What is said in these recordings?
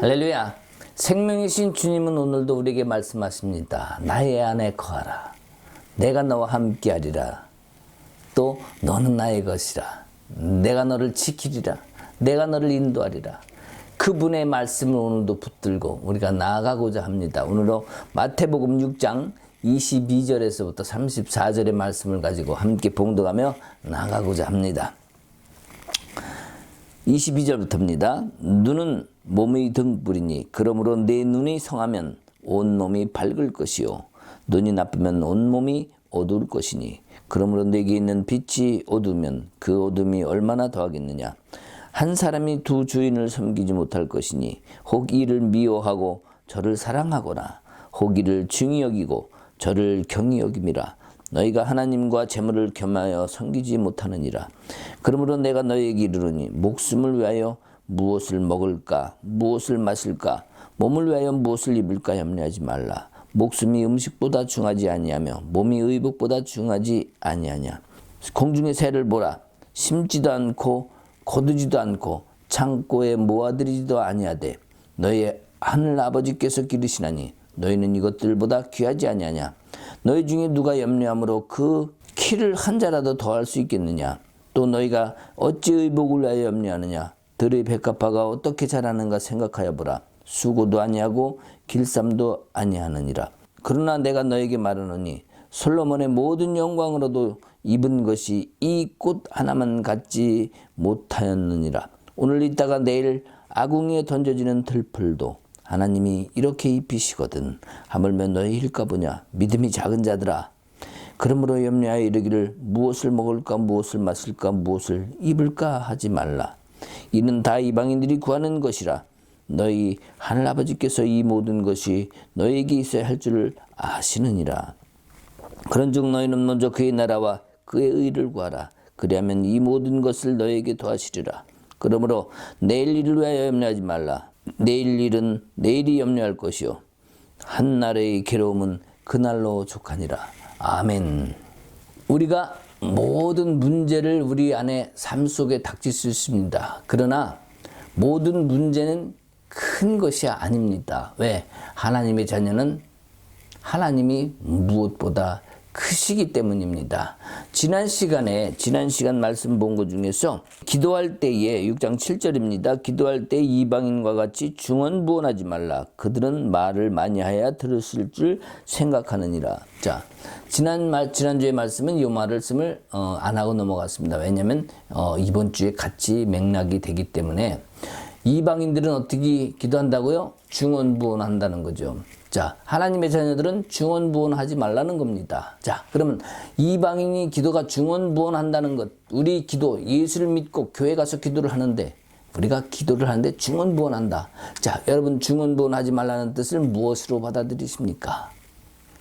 할렐루야. 생명이신 주님은 오늘도 우리에게 말씀하십니다. 나의 안에 거하라. 내가 너와 함께하리라. 또 너는 나의 것이라. 내가 너를 지키리라. 내가 너를 인도하리라. 그분의 말씀을 오늘도 붙들고 우리가 나아가고자 합니다. 오늘도 마태복음 6장 22절에서부터 34절의 말씀을 가지고 함께 봉독하며 나아가고자 합니다. 22절부터입니다. 눈은 몸의 등불이니 그러므로 내 눈이 성하면 온몸이 밝을 것이요 눈이 나쁘면 온몸이 어두울 것이니 그러므로 내게 있는 빛이 어두우면 그 어둠이 얼마나 더하겠느냐. 한 사람이 두 주인을 섬기지 못할 것이니 혹 이를 미워하고 저를 사랑하거나 혹 이를 중히 여기고 저를 경히 여김이라. 너희가 하나님과 재물을 겸하여 섬기지 못하느니라. 그러므로 내가 너희에게 이르노니 목숨을 위하여 무엇을 먹을까 무엇을 마실까 몸을 위하여 무엇을 입을까 염려하지 말라. 목숨이 음식보다 중하지 아니하며 몸이 의복보다 중하지 아니하냐. 공중의 새를 보라. 심지도 않고 거두지도 않고 창고에 모아들이지도 아니하되 너희 하늘 아버지께서 기르시나니 너희는 이것들보다 귀하지 아니하냐. 너희 중에 누가 염려함으로 그 키를 한 자라도 더할 수 있겠느냐. 또 너희가 어찌 의복을 위하여 염려하느냐. 들의 백합화가 어떻게 자라는가 생각하여 보라. 수고도 아니하고 길쌈도 아니하느니라. 그러나 내가 너에게 말하노니 솔로몬의 모든 영광으로도 입은 것이 이 꽃 하나만 갖지 못하였느니라. 오늘 있다가 내일 아궁이에 던져지는 들풀도 하나님이 이렇게 입히시거든. 하물며 너희일까 보냐. 믿음이 작은 자들아. 그러므로 염려하여 이르기를 무엇을 먹을까 무엇을 마실까 무엇을 입을까 하지 말라. 이는 다 이방인들이 구하는 것이라. 너희 하늘아버지께서 이 모든 것이 너희에게 있어야 할 줄을 아시느니라. 그런즉 너희는 먼저 그의 나라와 그의 의를 구하라. 그리하면 이 모든 것을 너희에게 더하시리라. 그러므로 내일 일을 위하여 염려하지 말라. 내일 일은 내일이 염려할 것이요 한 날의 괴로움은 그날로 족하니라. 아멘. 우리가 모든 문제를 우리 안에 삶 속에 닥칠 수 있습니다. 그러나 모든 문제는 큰 것이 아닙니다. 왜? 하나님의 자녀는 하나님이 무엇보다 크시기 때문입니다. 지난 시간 말씀 본 것 중에서 기도할 때에 6장 7절입니다. 기도할 때 이방인과 같이 중언부언하지 말라. 그들은 말을 많이 하여야 들으실 줄 생각하느니라. 자, 지난주의 말씀은 이 말씀을 안 하고 넘어갔습니다. 왜냐하면 이번 주에 같이 맥락이 되기 때문에 이방인들은 어떻게 기도한다고요? 중언부언한다는 거죠. 자, 하나님의 자녀들은 중언부언하지 말라는 겁니다. 자, 그러면 이방인이 기도가 중언부언한다는 것, 우리 기도, 예수를 믿고 교회 가서 기도를 하는데 우리가 기도를 하는데 중언부언한다. 자, 여러분 중언부언하지 말라는 뜻을 무엇으로 받아들이십니까?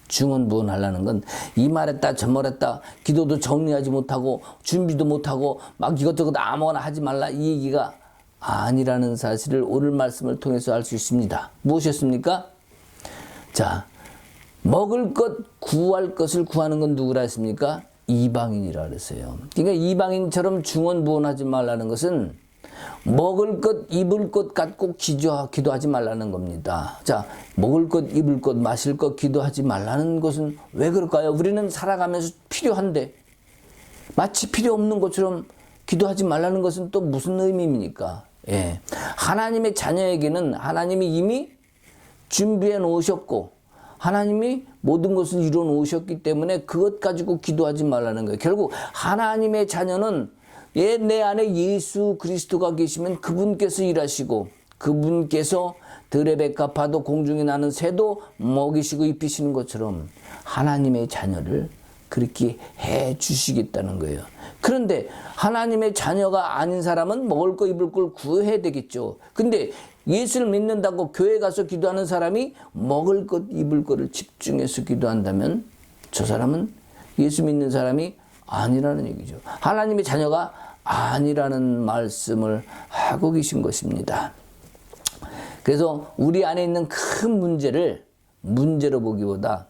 중언부언하려는 건 이 말했다 저 말했다 기도도 정리하지 못하고 준비도 못하고 막 이것저것 아무거나 하지 말라 이 얘기가 아니라는 사실을 오늘 말씀을 통해서 알 수 있습니다. 무엇이었습니까? 자, 먹을 것, 구할 것을 구하는 건 누구라 했습니까? 이방인이라 그랬어요. 그러니까 이방인처럼 중언부언하지 말라는 것은 먹을 것, 입을 것 갖고 기도하지 말라는 겁니다. 자, 먹을 것, 입을 것, 마실 것 기도하지 말라는 것은 왜 그럴까요? 우리는 살아가면서 필요한데 마치 필요 없는 것처럼 기도하지 말라는 것은 또 무슨 의미입니까? 예. 하나님의 자녀에게는 하나님이 이미 준비해 놓으셨고 하나님이 모든 것을 이루어 놓으셨기 때문에 그것 가지고 기도하지 말라는 거예요. 결국 하나님의 자녀는 내 안에 예수 그리스도가 계시면 그분께서 일하시고 그분께서 들의 백합화도 공중에 나는 새도 먹이시고 입히시는 것처럼 하나님의 자녀를 그렇게 해 주시겠다는 거예요. 그런데 하나님의 자녀가 아닌 사람은 먹을 거 입을 걸 구해야 되겠죠. 근데 예수를 믿는다고 교회 가서 기도하는 사람이 먹을 것 입을 거를 집중해서 기도한다면 저 사람은 예수 믿는 사람이 아니라는 얘기죠. 하나님의 자녀가 아니라는 말씀을 하고 계신 것입니다. 그래서 우리 안에 있는 큰 문제를 문제로 보기보다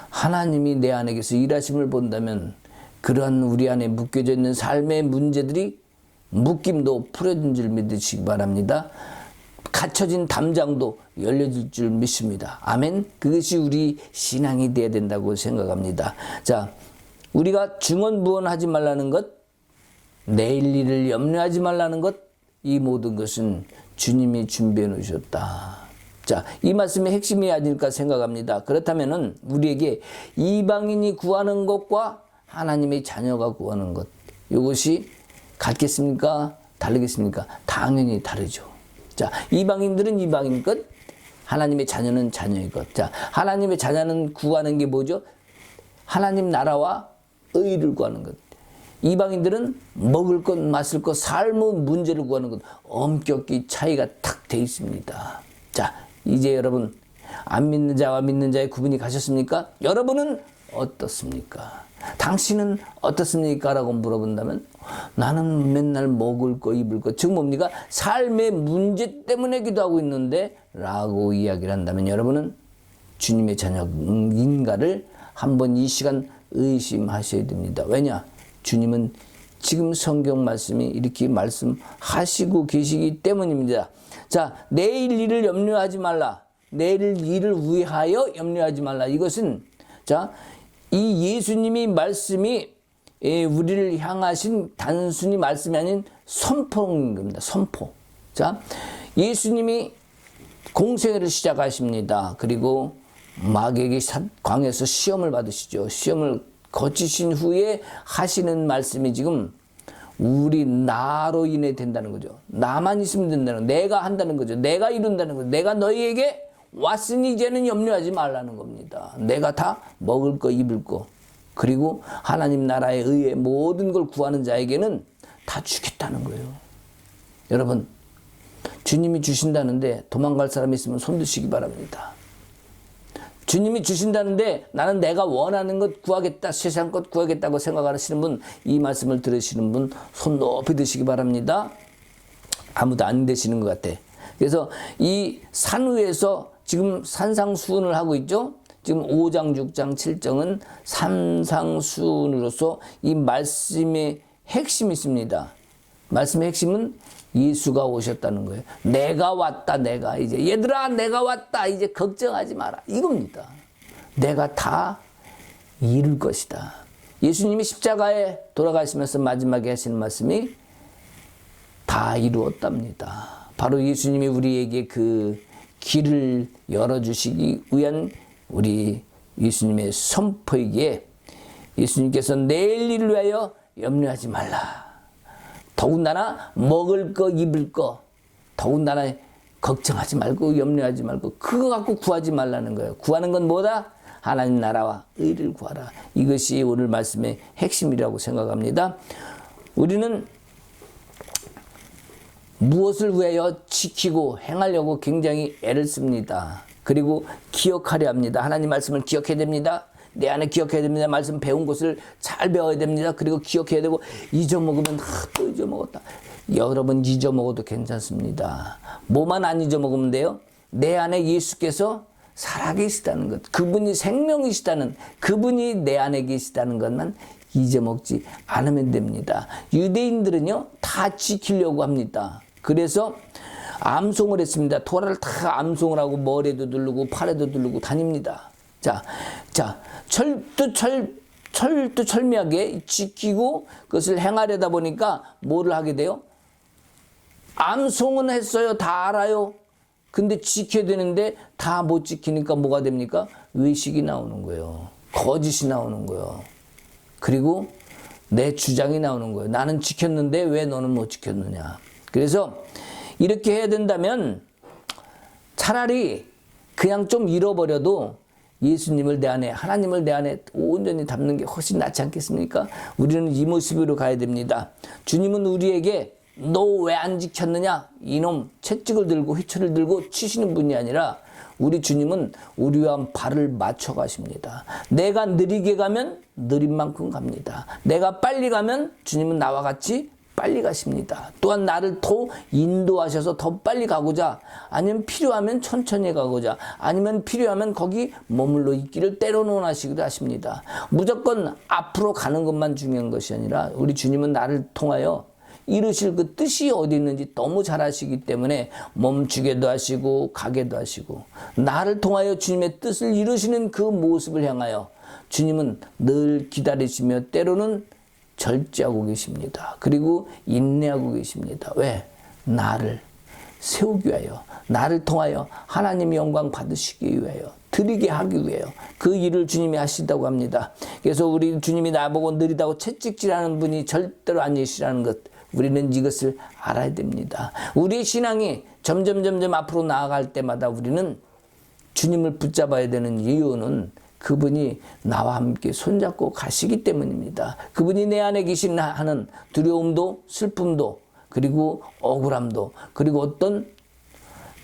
하나님이 내 안에 계서 일하심을 본다면 그러한 우리 안에 묶여져 있는 삶의 문제들이 묶임도 풀어진 줄 믿으시기 바랍니다. 갇혀진 담장도 열려질 줄 믿습니다. 아멘. 그것이 우리 신앙이 되어야 된다고 생각합니다. 자, 우리가 중언부언하지 말라는 것, 내일 일을 염려하지 말라는 것, 이 모든 것은 주님이 준비해 놓으셨다. 자, 이 말씀의 핵심이 아닐까 생각합니다. 그렇다면은 우리에게 이방인이 구하는 것과 하나님의 자녀가 구하는 것, 이것이 같겠습니까? 다르겠습니까? 당연히 다르죠. 자, 이방인들은 이방인 것, 하나님의 자녀는 자녀의 것. 자, 하나님의 자녀는 구하는 게 뭐죠? 하나님 나라와 의를 구하는 것. 이방인들은 먹을 것, 마실 것, 삶의 문제를 구하는 것. 엄격히 차이가 탁 돼 있습니다. 자, 이제 여러분, 안 믿는 자와 믿는 자의 구분이 가셨습니까? 여러분은 어떻습니까? 당신은 어떻습니까? 라고 물어본다면 나는 맨날 먹을 거, 입을 거, 즉 뭡니까? 삶의 문제 때문에 기도하고 있는데 라고 이야기를 한다면 여러분은 주님의 자녀인가를 한번 이 시간 의심하셔야 됩니다. 왜냐? 주님은 지금 성경 말씀이 이렇게 말씀하시고 계시기 때문입니다. 자, 내일 일을 염려하지 말라. 내일 일을 위하여 염려하지 말라. 이것은 자, 이 예수님이 말씀이 우리를 향하신 단순히 말씀이 아닌 선포인 겁니다. 선포. 자, 예수님이 공생애를 시작하십니다. 그리고 마귀에게 광야에서 시험을 받으시죠. 시험을 거치신 후에 하시는 말씀이 지금 우리 나로 인해 된다는 거죠. 나만 있으면 된다는 거죠. 내가 한다는 거죠. 내가 이룬다는 거죠. 내가 너희에게 왔으니 이제는 염려하지 말라는 겁니다. 내가 다 먹을 거, 입을 거, 그리고 하나님 나라에 의해 모든 걸 구하는 자에게는 다 주겠다는 거예요. 여러분, 주님이 주신다는데 도망갈 사람이 있으면 손 드시기 바랍니다. 주님이 주신다는데 나는 내가 원하는 것 구하겠다, 세상 것 구하겠다고 생각하시는 분, 이 말씀을 들으시는 분 손 높이 드시기 바랍니다. 아무도 안 되시는 것 같아. 그래서 이 산 위에서 지금 산상수훈을 하고 있죠. 지금 5장, 6장, 7장은 산상수훈으로서 이 말씀의 핵심이 있습니다. 말씀의 핵심은 예수가 오셨다는 거예요. 내가 왔다, 내가 이제 얘들아 내가 왔다, 이제 걱정하지 마라, 이겁니다. 내가 다 이룰 것이다. 예수님이 십자가에 돌아가시면서 마지막에 하시는 말씀이 다 이루었답니다. 바로 예수님이 우리에게 그 길을 열어주시기 위한 우리 예수님의 선포이기에 예수님께서 내일 일을 위하여 염려하지 말라. 더군다나 먹을 거, 입을 거, 더군다나 걱정하지 말고 염려하지 말고 그거 갖고 구하지 말라는 거예요. 구하는 건 뭐다? 하나님 나라와 의를 구하라. 이것이 오늘 말씀의 핵심이라고 생각합니다. 우리는 무엇을 위하여 지키고 행하려고 굉장히 애를 씁니다. 그리고 기억하려 합니다. 하나님 말씀을 기억해야 됩니다. 내 안에 기억해야 됩니다. 말씀 배운 것을 잘 배워야 됩니다. 그리고 기억해야 되고, 잊어먹으면 또 잊어먹었다. 여러분 잊어먹어도 괜찮습니다. 뭐만 안 잊어먹으면 돼요? 내 안에 예수께서 살아계시다는 것, 그분이 생명이시다는, 그분이 내 안에 계시다는 것만 잊어먹지 않으면 됩니다. 유대인들은요 다 지키려고 합니다. 그래서 암송을 했습니다. 토라를 다 암송을 하고 머리에도 두르고 팔에도 두르고 다닙니다. 자, 철두철미하게 지키고 그것을 행하려다 보니까 뭐를 하게 돼요? 암송은 했어요. 다 알아요. 근데 지켜야 되는데 다 못 지키니까 뭐가 됩니까? 외식이 나오는 거예요. 거짓이 나오는 거예요. 그리고 내 주장이 나오는 거예요. 나는 지켰는데 왜 너는 못 지켰느냐. 그래서 이렇게 해야 된다면 차라리 그냥 좀 잃어버려도 예수님을 내 안에, 하나님을 내 안에 온전히 담는 게 훨씬 낫지 않겠습니까? 우리는 이 모습으로 가야 됩니다. 주님은 우리에게 너 왜 안 지켰느냐, 이놈, 채찍을 들고 휘철을 들고 치시는 분이 아니라 우리 주님은 우리와 발을 맞춰 가십니다. 내가 느리게 가면 느린 만큼 갑니다. 내가 빨리 가면 주님은 나와 같이 빨리 가십니다. 또한 나를 더 인도하셔서 더 빨리 가고자, 아니면 필요하면 천천히 가고자, 아니면 필요하면 거기 머물러 있기를 때로는 원하시기도 하십니다. 무조건 앞으로 가는 것만 중요한 것이 아니라 우리 주님은 나를 통하여 이루실 그 뜻이 어디 있는지 너무 잘 아시기 때문에 멈추게도 하시고 가게도 하시고 나를 통하여 주님의 뜻을 이루시는 그 모습을 향하여 주님은 늘 기다리시며 때로는 절제하고 계십니다. 그리고 인내하고 계십니다. 왜? 나를 세우기 위하여, 나를 통하여 하나님의 영광 받으시기 위하여, 드리게 하기 위하여 그 일을 주님이 하신다고 합니다. 그래서 우리 주님이 나보고 느리다고 채찍질하는 분이 절대로 아니시라는 것, 우리는 이것을 알아야 됩니다. 우리의 신앙이 점점 앞으로 나아갈 때마다 우리는 주님을 붙잡아야 되는 이유는 그분이 나와 함께 손잡고 가시기 때문입니다. 그분이 내 안에 계신 하는 두려움도 슬픔도 그리고 억울함도 그리고 어떤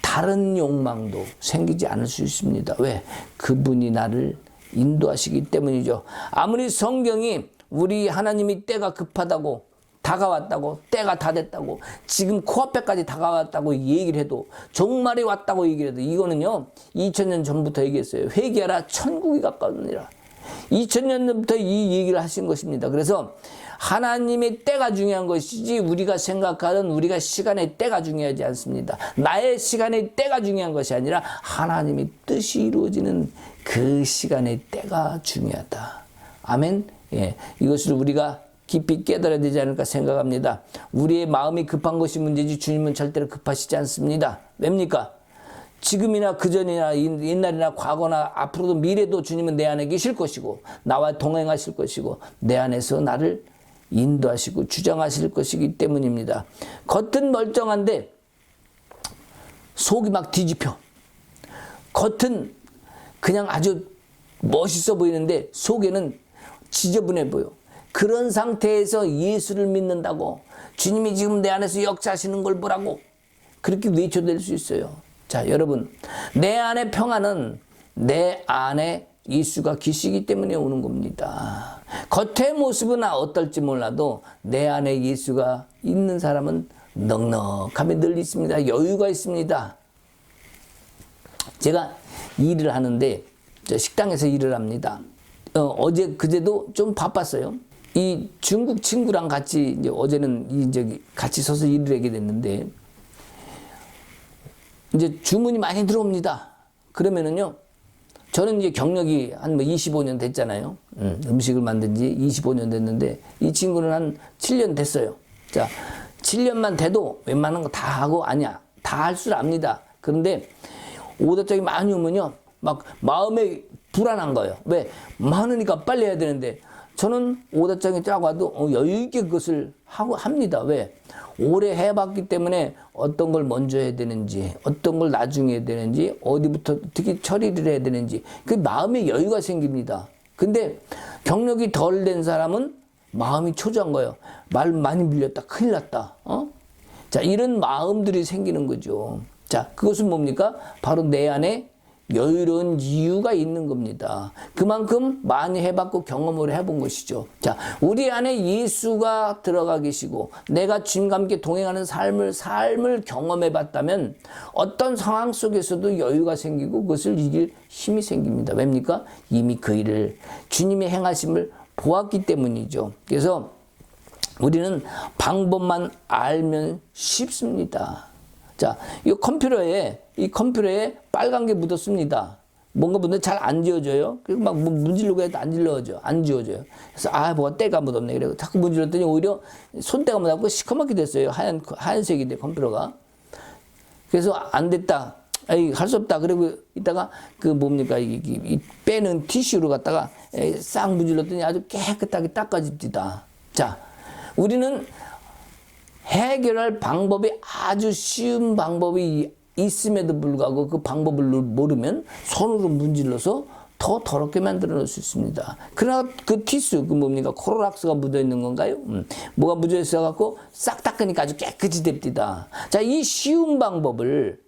다른 욕망도 생기지 않을 수 있습니다. 왜? 그분이 나를 인도하시기 때문이죠. 아무리 성경이 우리 하나님이 때가 급하다고 다가왔다고 때가 다 됐다고 지금 코앞에까지 다가왔다고 얘기를 해도 종말이 왔다고 얘기를 해도 이거는요 2000년 전부터 얘기했어요. 회개하라 천국이 가까우니라. 2000년 전부터 이 얘기를 하신 것입니다. 그래서 하나님의 때가 중요한 것이지 우리가 생각하는 우리가 시간의 때가 중요하지 않습니다. 나의 시간의 때가 중요한 것이 아니라 하나님의 뜻이 이루어지는 그 시간의 때가 중요하다. 아멘. 예, 이것을 우리가 깊이 깨달아야 되지 않을까 생각합니다. 우리의 마음이 급한 것이 문제지 주님은 절대로 급하시지 않습니다. 왜입니까? 지금이나 그전이나 옛날이나 과거나 앞으로도 미래도 주님은 내 안에 계실 것이고 나와 동행하실 것이고 내 안에서 나를 인도하시고 주장하실 것이기 때문입니다. 겉은 멀쩡한데 속이 막 뒤집혀. 겉은 그냥 아주 멋있어 보이는데 속에는 지저분해 보여. 그런 상태에서 예수를 믿는다고 주님이 지금 내 안에서 역사하시는 걸 보라고 그렇게 외쳐댈 수 있어요. 자, 여러분, 내 안의 평안은 내 안에 예수가 계시기 때문에 오는 겁니다. 겉의 모습은 어떨지 몰라도 내 안에 예수가 있는 사람은 넉넉함이 늘 있습니다. 여유가 있습니다. 제가 일을 하는데 식당에서 일을 합니다. 어제 그제도 좀 바빴어요. 이 중국 친구랑 같이 이제 어제는 같이 서서 일을 하게 됐는데 이제 주문이 많이 들어옵니다. 그러면은요, 저는 이제 경력이 한 25년 됐잖아요. 음식을 만든 지 25년 됐는데 이 친구는 한 7년 됐어요. 자, 7년만 돼도 웬만한 거 다 하고 아니야. 다 할 줄 압니다. 그런데 오더장이 많이 오면요, 막 마음에 불안한 거예요. 왜? 많으니까 빨리 해야 되는데 저는 오더장이 쫙 와도 여유 있게 그것을 하고 합니다. 왜? 오래 해봤기 때문에 어떤 걸 먼저 해야 되는지, 어떤 걸 나중에 해야 되는지, 어디부터 어떻게 처리를 해야 되는지 그 마음의 여유가 생깁니다. 근데 경력이 덜 된 사람은 마음이 초조한 거예요. 말 많이 밀렸다. 큰일 났다. 자, 이런 마음들이 생기는 거죠. 자, 그것은 뭡니까? 바로 내 안에 여유로운 이유가 있는 겁니다. 그만큼 많이 해봤고 경험을 해본 것이죠. 자, 우리 안에 예수가 들어가 계시고 내가 주님과 함께 동행하는 삶을 경험해봤다면 어떤 상황 속에서도 여유가 생기고 그것을 이길 힘이 생깁니다. 왜입니까? 이미 그 일을 주님의 행하심을 보았기 때문이죠. 그래서 우리는 방법만 알면 쉽습니다. 자, 이 컴퓨터에 빨간 게 묻었습니다. 뭔가 묻는데 잘 안 지워져요. 그리고 막 문지르고 해도 안 지워져요. 그래서 뭐가 때가 묻었네. 그래서 자꾸 문질렀더니 오히려 손때가 묻었고 시커멓게 됐어요. 하얀색이 돼, 컴퓨터가. 그래서 안 됐다. 할 수 없다. 그리고 이따가 이 빼는 티슈로 갖다가 싹 문질렀더니 아주 깨끗하게 닦아집니다. 자, 우리는 해결할 방법이 아주 쉬운 방법이 있음에도 불구하고 그 방법을 모르면 손으로 문질러서 더 더럽게 만들어 놓을 수 있습니다. 그러나 그 티슈, 코로락스가 묻어 있는 건가요? 뭐가 묻어 있어 갖고 싹 닦으니까 아주 깨끗이 됩니다. 자, 이 쉬운 방법을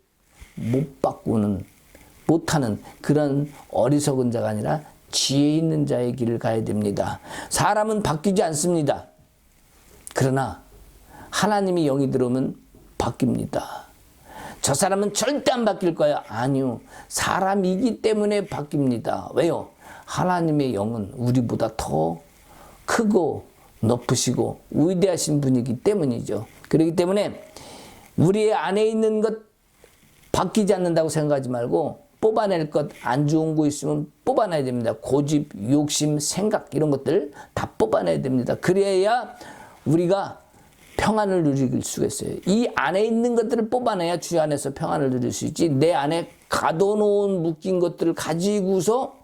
못하는 그런 어리석은 자가 아니라 지혜 있는 자의 길을 가야 됩니다. 사람은 바뀌지 않습니다. 그러나 하나님이 영이 들어오면 바뀝니다. 저 사람은 절대 안 바뀔 거야. 아니요. 사람이기 때문에 바뀝니다. 왜요? 하나님의 영은 우리보다 더 크고 높으시고 위대하신 분이기 때문이죠. 그렇기 때문에 우리의 안에 있는 것 바뀌지 않는다고 생각하지 말고 뽑아낼 것, 안 좋은 거 있으면 뽑아내야 됩니다. 고집, 욕심, 생각 이런 것들 다 뽑아내야 됩니다. 그래야 우리가 평안을 누릴 수가 있어요. 이 안에 있는 것들을 뽑아내야 주 안에서 평안을 누릴 수 있지, 내 안에 가둬놓은 묶인 것들을 가지고서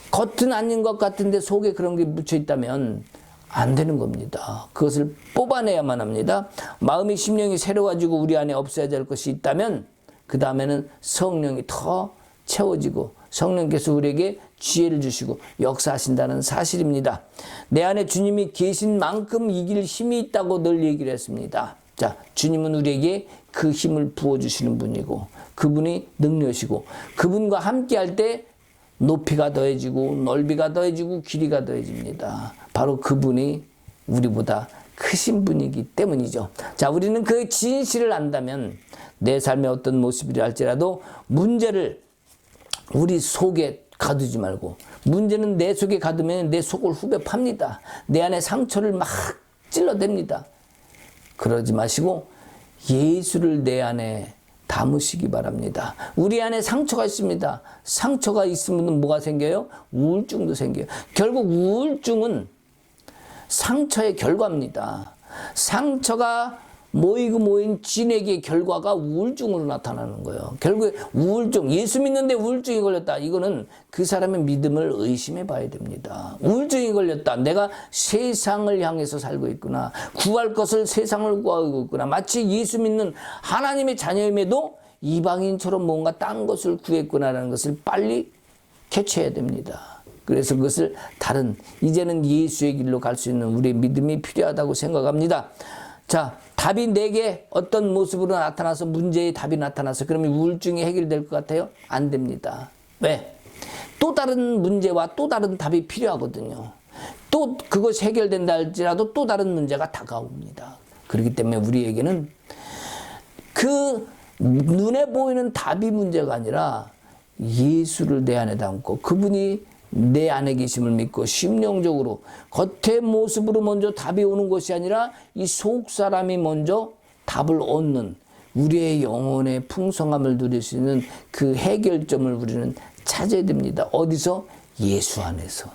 겉은 아닌 것 같은데 속에 그런 게 묻혀 있다면 안 되는 겁니다. 그것을 뽑아내야만 합니다. 마음이 심령이 새로워지고 우리 안에 없어야 될 것이 있다면 그 다음에는 성령이 더 채워지고 성령께서 우리에게 지혜를 주시고 역사하신다는 사실입니다. 내 안에 주님이 계신 만큼 이길 힘이 있다고 늘 얘기를 했습니다. 자, 주님은 우리에게 그 힘을 부어주시는 분이고 그분이 능력이시고 그분과 함께할 때 높이가 더해지고 넓이가 더해지고 길이가 더해집니다. 바로 그분이 우리보다 크신 분이기 때문이죠. 자, 우리는 그 진실을 안다면 내 삶의 어떤 모습이라 할지라도 문제를 우리 속에 가두지 말고, 문제는 내 속에 가두면 내 속을 후벼 팝니다. 내 안에 상처를 막 찔러댑니다. 그러지 마시고 예수를 내 안에 담으시기 바랍니다. 우리 안에 상처가 있습니다. 상처가 있으면 뭐가 생겨요? 우울증도 생겨요. 결국 우울증은 상처의 결과입니다. 상처가 모인 진액의 결과가 우울증으로 나타나는 거예요. 결국 우울증, 예수 믿는데 우울증이 걸렸다. 이거는 그 사람의 믿음을 의심해 봐야 됩니다. 우울증이 걸렸다. 내가 세상을 향해서 살고 있구나. 구할 것을 세상을 구하고 있구나. 마치 예수 믿는 하나님의 자녀임에도 이방인처럼 뭔가 딴 것을 구했구나라는 것을 빨리 캐치해야 됩니다. 그래서 그것을 이제는 예수의 길로 갈 수 있는 우리의 믿음이 필요하다고 생각합니다. 자, 답이 내게 어떤 모습으로 나타나서 문제의 답이 나타나서 그러면 우울증이 해결될 것 같아요? 안 됩니다. 왜? 또 다른 문제와 또 다른 답이 필요하거든요. 또 그것이 해결된다 할지라도 또 다른 문제가 다가옵니다. 그렇기 때문에 우리에게는 그 눈에 보이는 답이 문제가 아니라 예수를 내 안에 담고 그분이 내 안에 계심을 믿고 심령적으로 겉의 모습으로 먼저 답이 오는 것이 아니라 이 속 사람이 먼저 답을 얻는 우리의 영혼의 풍성함을 누릴 수 있는 그 해결점을 우리는 찾아야 됩니다. 어디서? 예수 안에서.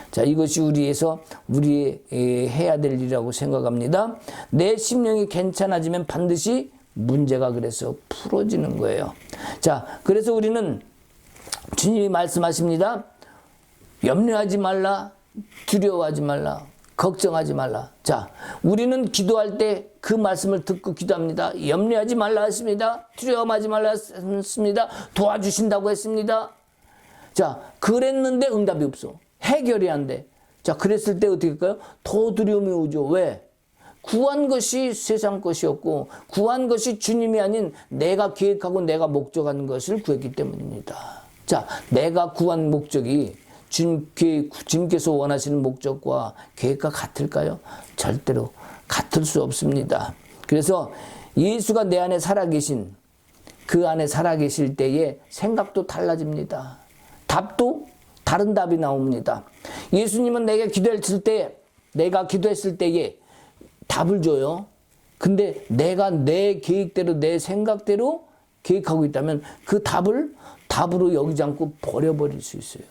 자, 이것이 우리의 해야 될 일이라고 생각합니다. 내 심령이 괜찮아지면 반드시 문제가 그래서 풀어지는 거예요. 자, 그래서 우리는 주님이 말씀하십니다. 염려하지 말라, 두려워하지 말라, 걱정하지 말라. 자, 우리는 기도할 때 그 말씀을 듣고 기도합니다. 염려하지 말라 했습니다. 두려워하지 말라 했습니다. 도와주신다고 했습니다. 자, 그랬는데 응답이 없어. 해결이 안 돼. 자, 그랬을 때 어떻게 할까요? 더 두려움이 오죠. 왜? 구한 것이 세상 것이었고 구한 것이 주님이 아닌 내가 계획하고 내가 목적한 것을 구했기 때문입니다. 자, 내가 구한 목적이 주님께서 원하시는 목적과 계획과 같을까요? 절대로 같을 수 없습니다. 그래서 예수가 내 안에 살아계신 그 안에 살아계실 때에 생각도 달라집니다. 답도 다른 답이 나옵니다. 예수님은 내가 기도했을 때에 답을 줘요. 근데 내가 내 계획대로 내 생각대로 계획하고 있다면 그 답으로 여기지 않고 버려버릴 수 있어요.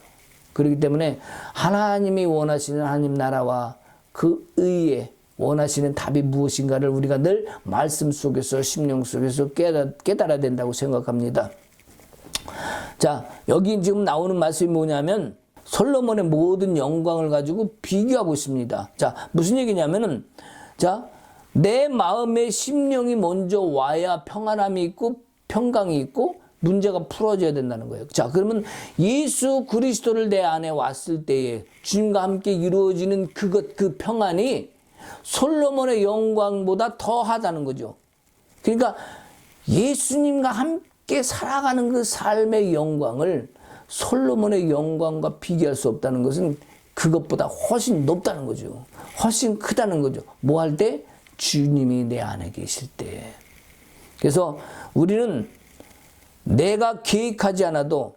그렇기 때문에 하나님이 원하시는 하나님 나라와 그 의에 원하시는 답이 무엇인가를 우리가 늘 말씀 속에서 심령 속에서 깨달아야 된다고 생각합니다. 자, 여기 지금 나오는 말씀이 뭐냐면 솔로몬의 모든 영광을 가지고 비교하고 있습니다. 자, 무슨 얘기냐면은 자, 내 마음의 심령이 먼저 와야 평안함이 있고 평강이 있고 문제가 풀어져야 된다는 거예요. 자, 그러면 예수 그리스도를 내 안에 왔을 때에 주님과 함께 이루어지는 그 평안이 솔로몬의 영광보다 더하다는 거죠. 그러니까 예수님과 함께 살아가는 그 삶의 영광을 솔로몬의 영광과 비교할 수 없다는 것은 그것보다 훨씬 높다는 거죠. 훨씬 크다는 거죠. 뭐 할 때? 주님이 내 안에 계실 때. 그래서 우리는 내가 계획하지 않아도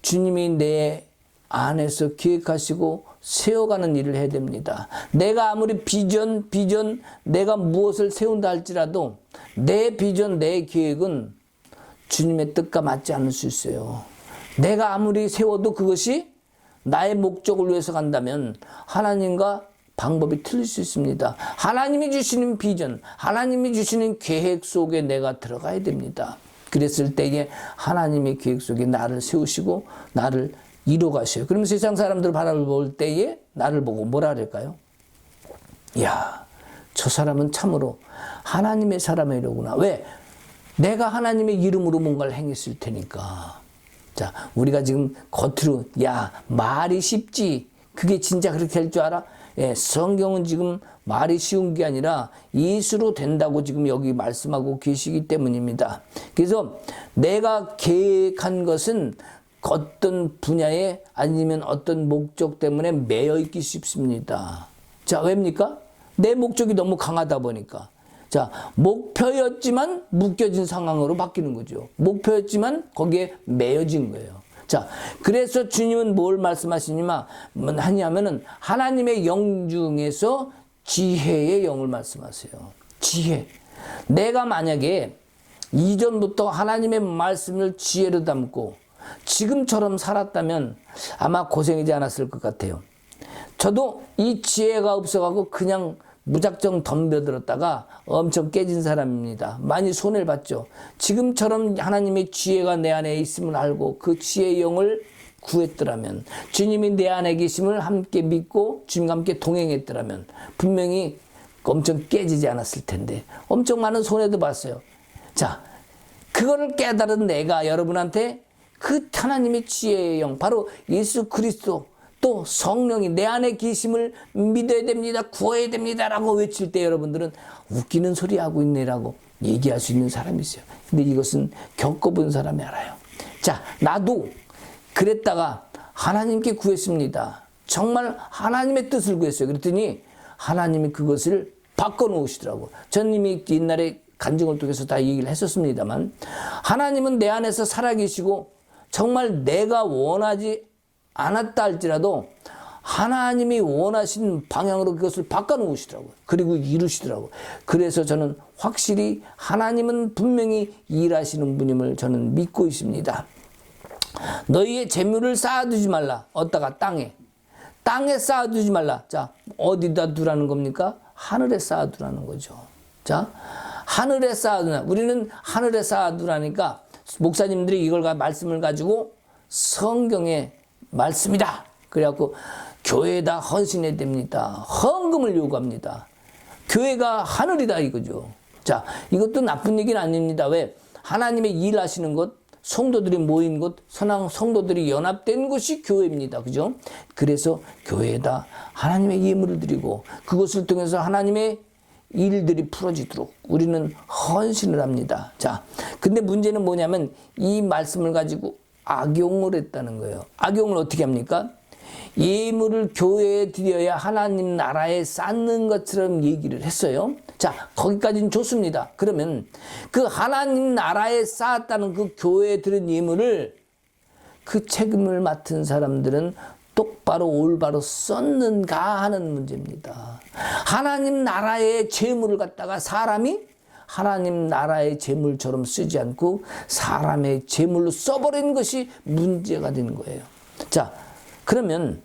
주님이 내 안에서 기획하시고 세워가는 일을 해야 됩니다. 내가 아무리 비전 내가 무엇을 세운다 할지라도 내 비전 내 계획은 주님의 뜻과 맞지 않을 수 있어요. 내가 아무리 세워도 그것이 나의 목적을 위해서 간다면 하나님과 방법이 틀릴 수 있습니다. 하나님이 주시는 비전, 하나님이 주시는 계획 속에 내가 들어가야 됩니다. 그랬을 때에 하나님의 계획 속에 나를 세우시고 나를 이뤄가셔요. 그러면 세상 사람들 바라볼 때에 나를 보고 뭐라 그럴까요? 이야, 저 사람은 참으로 하나님의 사람이로구나. 왜? 내가 하나님의 이름으로 뭔가를 행했을 테니까. 자, 우리가 지금 겉으로 야, 말이 쉽지. 그게 진짜 그렇게 될 줄 알아? 예, 성경은 지금 말이 쉬운 게 아니라 이수로 된다고 지금 여기 말씀하고 계시기 때문입니다. 그래서 내가 계획한 것은 어떤 분야에 아니면 어떤 목적 때문에 매여 있기 쉽습니다. 자, 왜입니까? 내 목적이 너무 강하다 보니까. 자, 목표였지만 묶여진 상황으로 바뀌는 거죠. 목표였지만 거기에 매여진 거예요. 자, 그래서 주님은 뭘 말씀하시냐면은 하나님의 영 중에서 지혜의 영을 말씀하세요. 지혜. 내가 만약에 이전부터 하나님의 말씀을 지혜로 담고 지금처럼 살았다면 아마 고생이지 않았을 것 같아요. 저도 이 지혜가 없어가고 그냥 무작정 덤벼들었다가 엄청 깨진 사람입니다. 많이 손해를 봤죠. 지금처럼 하나님의 지혜가 내 안에 있음을 알고 그 지혜의 영을 구했더라면, 주님이 내 안에 계심을 함께 믿고 주님과 함께 동행했더라면 분명히 엄청 깨지지 않았을 텐데 엄청 많은 손해도 봤어요. 자, 그거를 깨달은 내가 여러분한테 그 하나님의 지혜의 영, 바로 예수 그리스도 또 성령이 내 안에 계심을 믿어야 됩니다. 구해야 됩니다. 라고 외칠 때 여러분들은 웃기는 소리 하고 있네라고 얘기할 수 있는 사람이 있어요. 근데 이것은 겪어본 사람이 알아요. 자, 나도 그랬다가 하나님께 구했습니다. 정말 하나님의 뜻을 구했어요. 그랬더니 하나님이 그것을 바꿔놓으시더라고요. 전 이미 옛날에 간증을 통해서 다 얘기를 했었습니다만 하나님은 내 안에서 살아계시고 정말 내가 원하지 않았다 할지라도 하나님이 원하신 방향으로 그것을 바꿔놓으시더라고요. 그리고 이루시더라고요. 그래서 저는 확실히 하나님은 분명히 일하시는 분임을 저는 믿고 있습니다. 너희의 재물을 쌓아두지 말라. 어디다가 땅에 쌓아두지 말라. 자, 어디다 두라는 겁니까? 하늘에 쌓아두라는 거죠. 자, 하늘에 쌓아두라. 우리는 하늘에 쌓아두라니까 목사님들이 이걸 말씀을 가지고 성경에 말씀이다. 그래갖고 교회에다 헌신해야 됩니다. 헌금을 요구합니다. 교회가 하늘이다 이거죠. 자, 이것도 나쁜 얘기는 아닙니다. 왜? 하나님의 일하시는 것, 성도들이 모인 곳, 성도들이 연합된 곳이 교회입니다. 그죠? 그래서 교회에다 하나님의 예물을 드리고 그것을 통해서 하나님의 일들이 풀어지도록 우리는 헌신을 합니다. 자, 근데 문제는 뭐냐면 이 말씀을 가지고 악용을 했다는 거예요. 악용을 어떻게 합니까? 예물을 교회에 드려야 하나님 나라에 쌓는 것처럼 얘기를 했어요. 자, 거기까지는 좋습니다. 그러면 그 하나님 나라에 쌓았다는 그 교회에 드린 예물을 그 책임을 맡은 사람들은 똑바로 올바로 썼는가 하는 문제입니다. 하나님 나라의 재물을 갖다가 사람이 하나님 나라의 재물처럼 쓰지 않고 사람의 재물로 써버린 것이 문제가 되는 거예요. 자, 그러면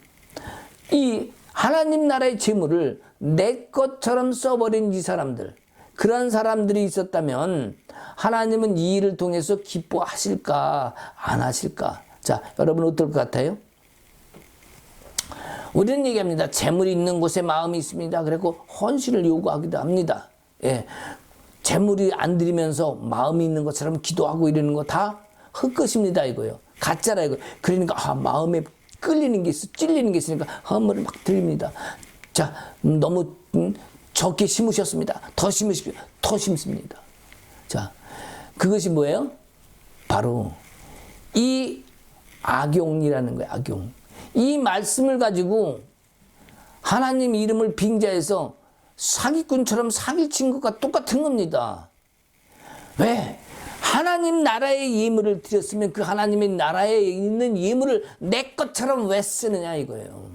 이 하나님 나라의 재물을 내 것처럼 써버린 이 사람들, 그런 사람들이 있었다면 하나님은 이 일을 통해서 기뻐하실까 안 하실까? 자, 여러분 어떨 것 같아요? 우리는 얘기합니다. 재물이 있는 곳에 마음이 있습니다. 그리고 헌신을 요구하기도 합니다. 예. 재물이 안 드리면서 마음이 있는 것처럼 기도하고 이러는 거 다 헛것입니다 이거요. 가짜라 이거. 그러니까 마음에 끌리는 게 있어, 찔리는 게 있으니까 헌물을 막 드립니다. 자, 너무 적게 심으셨습니다. 더 심으십시오. 더 심습니다. 자, 그것이 뭐예요? 바로 이 악용이라는 거예요. 악용. 이 말씀을 가지고 하나님 이름을 빙자해서 사기꾼처럼 사기친 것과 똑같은 겁니다. 왜? 하나님 나라의 예물을 드렸으면 그 하나님의 나라에 있는 예물을 내 것처럼 왜 쓰느냐 이거예요.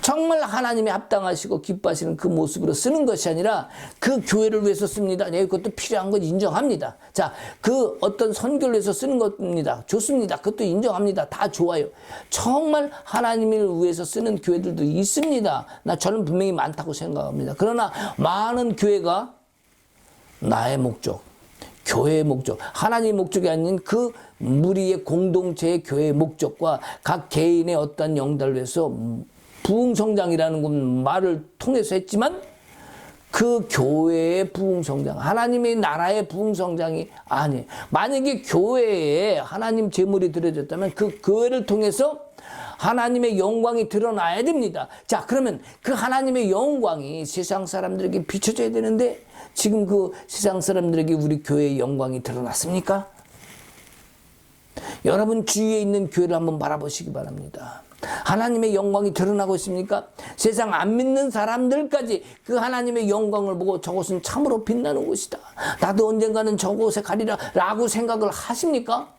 정말 하나님이 합당하시고 기뻐하시는 그 모습으로 쓰는 것이 아니라 그 교회를 위해서 씁니다. 네, 그것도 필요한 건 인정합니다. 자, 그 어떤 선교를 위해서 쓰는 겁니다. 좋습니다. 그것도 인정합니다. 다 좋아요. 정말 하나님을 위해서 쓰는 교회들도 있습니다. 저는 분명히 많다고 생각합니다. 그러나 많은 교회가 나의 목적, 교회의 목적, 하나님의 목적이 아닌 그 무리의 공동체의 교회의 목적과 각 개인의 어떤 영달을 위해서 부흥성장이라는 건 말을 통해서 했지만 그 교회의 부흥성장, 하나님의 나라의 부흥성장이 아니에요. 만약에 교회에 하나님 제물이 드려졌다면 그 교회를 통해서 하나님의 영광이 드러나야 됩니다. 자, 그러면 그 하나님의 영광이 세상 사람들에게 비춰져야 되는데 지금 그 세상 사람들에게 우리 교회의 영광이 드러났습니까? 여러분 주위에 있는 교회를 한번 바라보시기 바랍니다. 하나님의 영광이 드러나고 있습니까? 세상 안 믿는 사람들까지 그 하나님의 영광을 보고 저곳은 참으로 빛나는 곳이다. 나도 언젠가는 저곳에 가리라 라고 생각을 하십니까?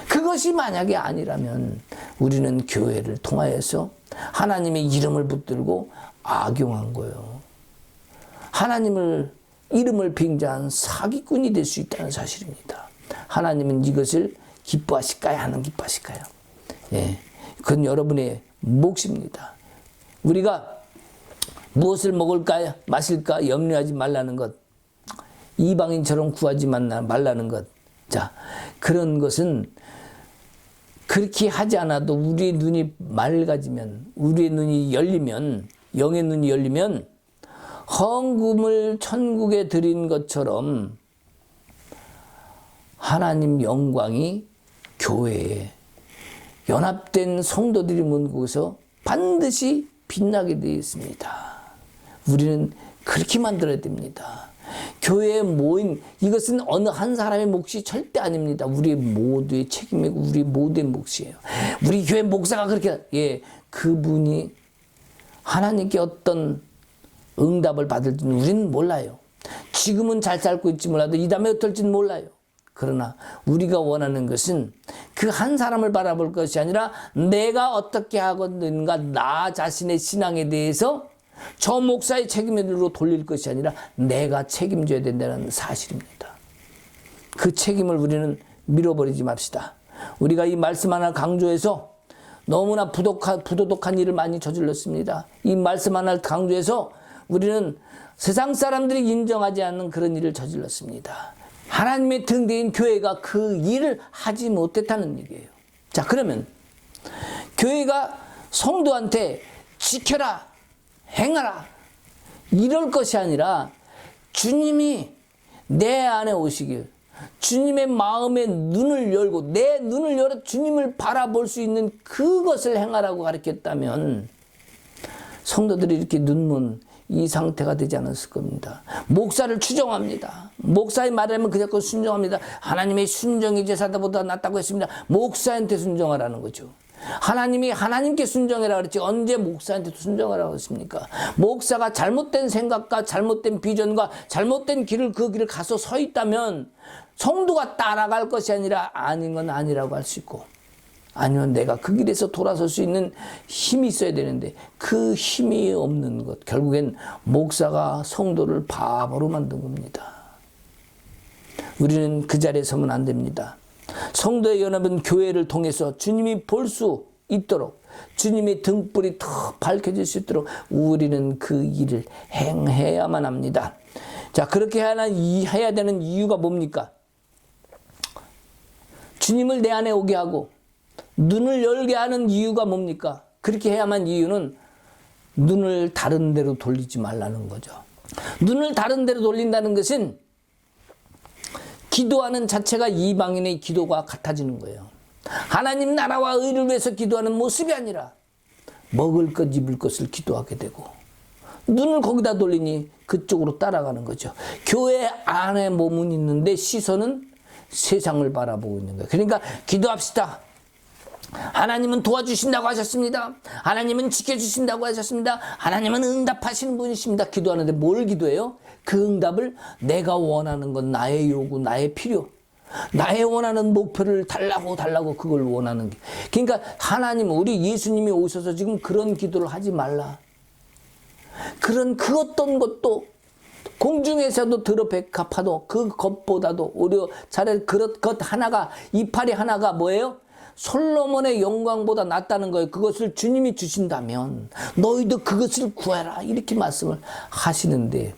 그것이 만약에 아니라면 우리는 교회를 통하여서 하나님의 이름을 붙들고 악용한 거예요. 하나님을 이름을 빙자한 사기꾼이 될 수 있다는 사실입니다. 하나님은 이것을 기뻐하실까요? 안 기뻐하실까요? 예, 그건 여러분의 몫입니다. 우리가 무엇을 먹을까 마실까 염려하지 말라는 것, 이방인처럼 구하지 말라는 것. 자, 그런 것은 그렇게 하지 않아도 우리의 눈이 맑아지면, 우리의 눈이 열리면, 영의 눈이 열리면 헌금을 천국에 드린 것처럼 하나님 영광이 교회에 연합된 성도들이 모인 곳에서 반드시 빛나게 되어 있습니다. 우리는 그렇게 만들어야 됩니다. 교회에 모인 이것은 어느 한 사람의 몫이 절대 아닙니다. 우리 모두의 책임이고 우리 모두의 몫이에요. 우리 교회 목사가 그렇게 그분이 하나님께 어떤 응답을 받을지는 우리는 몰라요. 지금은 잘 살고 있지 몰라도 이 다음에 어떨지는 몰라요. 그러나 우리가 원하는 것은 그 한 사람을 바라볼 것이 아니라 내가 어떻게 하겠는가, 나 자신의 신앙에 대해서 저 목사의 책임으로 돌릴 것이 아니라 내가 책임져야 된다는 사실입니다. 그 책임을 우리는 밀어버리지 맙시다. 우리가 이 말씀 하나 강조해서 너무나 부도덕한 일을 많이 저질렀습니다. 이 말씀 하나를 강조해서 우리는 세상 사람들이 인정하지 않는 그런 일을 저질렀습니다. 하나님의 등대인 교회가 그 일을 하지 못했다는 얘기예요. 자, 그러면 교회가 성도한테 지켜라, 행하라 이럴 것이 아니라 주님이 내 안에 오시길, 주님의 마음의 눈을 열고 내 눈을 열어 주님을 바라볼 수 있는 그것을 행하라고 가르쳤다면 성도들이 이렇게 눈먼 이 상태가 되지 않았을 겁니다. 목사를 추종합니다. 목사의 말하면 그냥 순종합니다. 하나님의 순종이 제사보다 낫다고 했습니다. 목사한테 순종하라는 거죠. 하나님이 하나님께 순종해라 그랬지 언제 목사한테 순종하라고 했습니까? 목사가 잘못된 생각과 잘못된 비전과 잘못된 길을 그 길을 가서 서 있다면 성도가 따라갈 것이 아니라 아닌 건 아니라고 할 수 있고, 아니면 내가 그 길에서 돌아설 수 있는 힘이 있어야 되는데 그 힘이 없는 것, 결국엔 목사가 성도를 바보로 만든 겁니다. 우리는 그 자리에 서면 안 됩니다. 성도의 연합은 교회를 통해서 주님이 볼 수 있도록, 주님의 등불이 더 밝혀질 수 있도록 우리는 그 일을 행해야만 합니다. 자, 그렇게 해야 되는 이유가 뭡니까? 주님을 내 안에 오게 하고 눈을 열게 하는 이유가 뭡니까? 그렇게 해야만 이유는 눈을 다른 데로 돌리지 말라는 거죠. 눈을 다른 데로 돌린다는 것은 기도하는 자체가 이방인의 기도가 같아지는 거예요. 하나님 나라와 의를 위해서 기도하는 모습이 아니라 먹을 것 입을 것을 기도하게 되고 눈을 거기다 돌리니 그쪽으로 따라가는 거죠. 교회 안에 몸은 있는데 시선은 세상을 바라보고 있는 거예요. 그러니까 기도합시다. 하나님은 도와주신다고 하셨습니다. 하나님은 지켜주신다고 하셨습니다. 하나님은 응답하시는 분이십니다. 기도하는데 뭘 기도해요? 그 응답을 내가 원하는 건 나의 요구, 나의 필요, 나의 원하는 목표를 달라고 그걸 원하는 게. 그러니까 하나님, 우리 예수님이 오셔서 지금 그런 기도를 하지 말라. 그 어떤 것도 공중에서도 들어 백합화도 그 것보다도 오히려 차라리 것 하나가, 이파리 하나가 뭐예요? 솔로몬의 영광보다 낫다는 거예요. 그것을 주님이 주신다면 너희도 그것을 구해라, 이렇게 말씀을 하시는데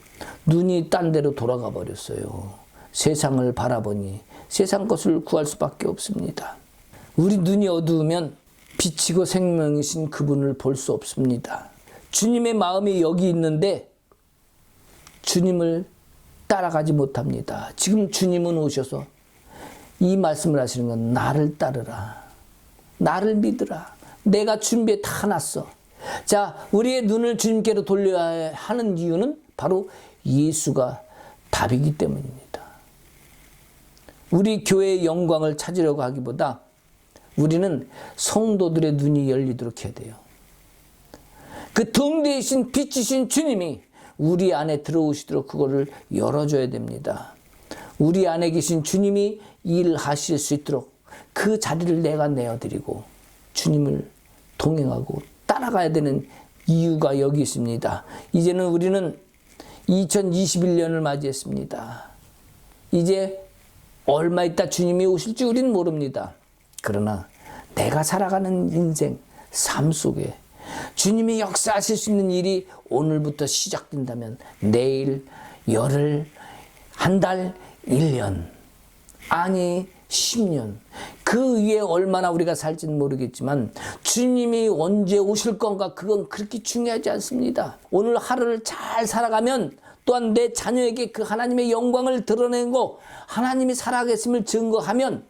눈이 딴 데로 돌아가 버렸어요. 세상을 바라보니 세상 것을 구할 수밖에 없습니다. 우리 눈이 어두우면 빛이고 생명이신 그분을 볼 수 없습니다. 주님의 마음이 여기 있는데 주님을 따라가지 못합니다. 지금 주님은 오셔서 이 말씀을 하시는 건 나를 따르라. 나를 믿으라. 내가 준비해 다 놨어. 자, 우리의 눈을 주님께로 돌려야 하는 이유는 바로 예수가 답이기 때문입니다. 우리 교회의 영광을 찾으려고 하기보다 우리는 성도들의 눈이 열리도록 해야 돼요. 그 등대이신 빛이신 주님이 우리 안에 들어오시도록 그거를 열어줘야 됩니다. 우리 안에 계신 주님이 일하실 수 있도록 그 자리를 내가 내어드리고 주님을 동행하고 따라가야 되는 이유가 여기 있습니다. 이제는 우리는 2021년을 맞이했습니다. 이제 얼마 있다 주님이 오실지 우리는 모릅니다. 그러나 내가 살아가는 인생, 삶 속에 주님이 역사하실 수 있는 일이 오늘부터 시작된다면 내일, 열흘, 한 달, 1년, 아니 10년, 그 위에 얼마나 우리가 살지는 모르겠지만 주님이 언제 오실 건가, 그건 그렇게 중요하지 않습니다. 오늘 하루를 잘 살아가면 또한 내 자녀에게 그 하나님의 영광을 드러내고 하나님이 살아계심을 증거하면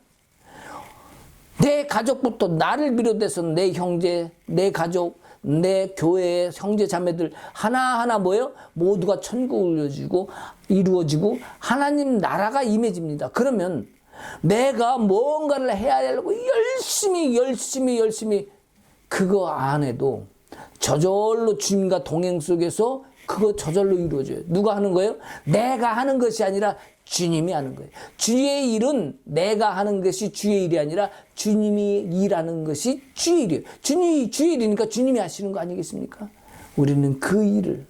내 가족부터 나를 비롯해서 내 형제, 내 가족, 내 교회의 형제 자매들 하나하나 뭐예요? 모두가 천국을 이루어지고 하나님 나라가 임해집니다. 그러면 내가 뭔가를 해야 하려고 열심히 그거 안 해도 저절로 주님과 동행 속에서 그거 저절로 이루어져요. 누가 하는 거예요? 내가 하는 것이 아니라 주님이 하는 거예요. 주의 일은 내가 하는 것이 주의 일이 아니라 주님이 일하는 것이 주의 일이에요. 주의 일이니까 주님이 하시는 거 아니겠습니까? 우리는 그 일을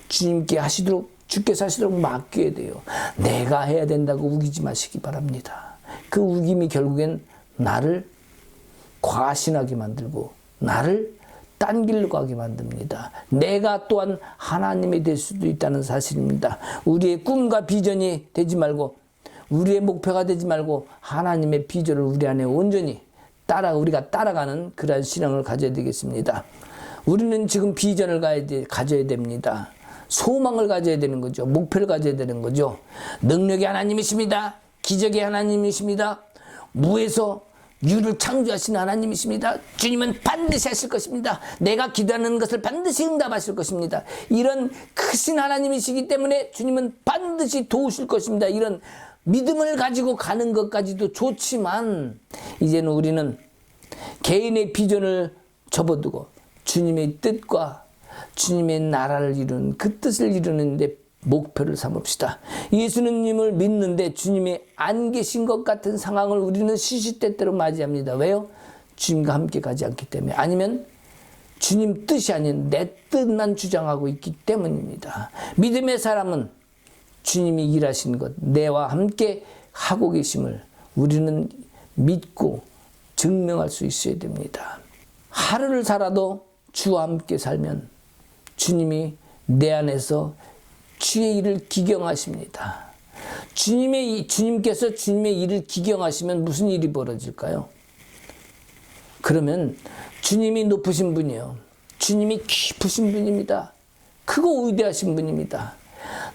주님께 하시도록, 주께서 하시도록 맡겨야 돼요. 내가 해야 된다고 우기지 마시기 바랍니다. 그 우김이 결국엔 나를 과신하게 만들고 나를 딴 길로 가게 만듭니다. 내가 또한 하나님이 될 수도 있다는 사실입니다. 우리의 꿈과 비전이 되지 말고, 우리의 목표가 되지 말고 하나님의 비전을 우리 안에 온전히 우리가 따라가는 그러한 신앙을 가져야 되겠습니다. 우리는 지금 비전을 가져야 됩니다. 소망을 가져야 되는 거죠. 목표를 가져야 되는 거죠. 능력이 하나님이십니다. 기적이 하나님이십니다. 무에서 유를 창조하신 하나님이십니다. 주님은 반드시 하실 것입니다. 내가 기도하는 것을 반드시 응답하실 것입니다. 이런 크신 하나님이시기 때문에 주님은 반드시 도우실 것입니다. 이런 믿음을 가지고 가는 것까지도 좋지만 이제는 우리는 개인의 비전을 접어두고 주님의 뜻과 주님의 나라를 이루는 그 뜻을 이루는데 목표를 삼읍시다. 예수님을 믿는데 주님이 안 계신 것 같은 상황을 우리는 시시때때로 맞이합니다. 왜요? 주님과 함께 가지 않기 때문에, 아니면 주님 뜻이 아닌 내 뜻만 주장하고 있기 때문입니다. 믿음의 사람은 주님이 일하신 것, 내와 함께 하고 계심을 우리는 믿고 증명할 수 있어야 됩니다. 하루를 살아도 주와 함께 살면 주님이 내 안에서 주의 일을 기경하십니다. 주님께서 주님의 일을 기경하시면 무슨 일이 벌어질까요? 그러면 주님이 높으신 분이요, 주님이 깊으신 분입니다. 크고 위대하신 분입니다.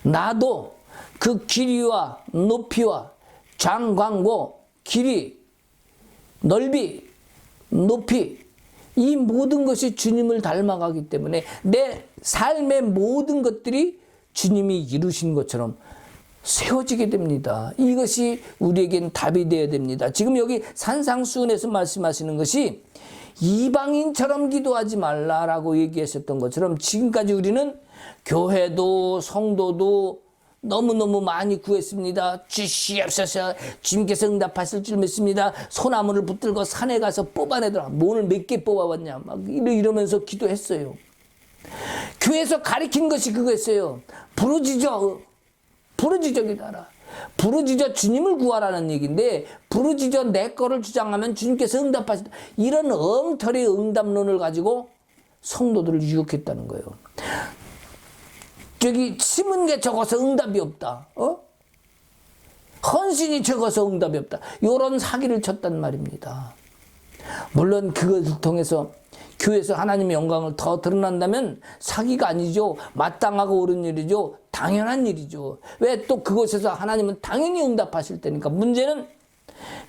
나도 그 길이와 높이와 장광고, 길이, 넓이, 높이, 이 모든 것이 주님을 닮아가기 때문에 내 삶의 모든 것들이 주님이 이루신 것처럼 세워지게 됩니다. 이것이 우리에겐 답이 되어야 됩니다. 지금 여기 산상수훈에서 말씀하시는 것이 이방인처럼 기도하지 말라라고 얘기하셨던 것처럼 지금까지 우리는 교회도 성도도 너무너무 많이 구했습니다. 주시옵소서. 주님께서 응답하실 줄 믿습니다. 소나무를 붙들고 산에 가서 뽑아내더라. 오늘 몇 개 뽑아왔냐 막 이러면서 기도했어요. 교회에서 가르친 것이 그거였어요. 부르짖어. 부르짖어기다라. 부르짖어 주님을 구하라는 얘기인데, 부르짖어 내 거를 주장하면 주님께서 응답하신다. 이런 엉터리 응답론을 가지고 성도들을 유혹했다는 거예요. 저기 심은 게 적어서 응답이 없다. 헌신이 적어서 응답이 없다. 이런 사기를 쳤단 말입니다. 물론 그것을 통해서 교회에서 하나님의 영광을 더 드러난다면 사기가 아니죠. 마땅하고 옳은 일이죠. 당연한 일이죠. 왜 또 그곳에서 하나님은 당연히 응답하실 때니까. 문제는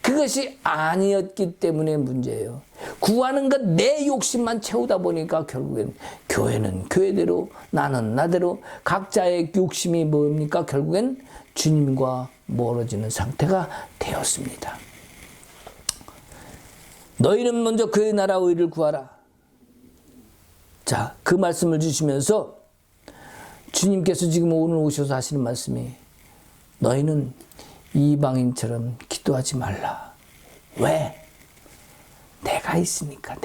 그것이 아니었기 때문에 문제예요. 구하는 것 내 욕심만 채우다 보니까 결국엔 교회는 교회대로, 나는 나대로, 각자의 욕심이 뭡니까? 결국엔 주님과 멀어지는 상태가 되었습니다. 너희는 먼저 그의 나라 의를 구하라. 자, 그 말씀을 주시면서 주님께서 지금 오늘 오셔서 하시는 말씀이, 너희는 이방인처럼 기도하지 말라. 왜? 내가 있으니까.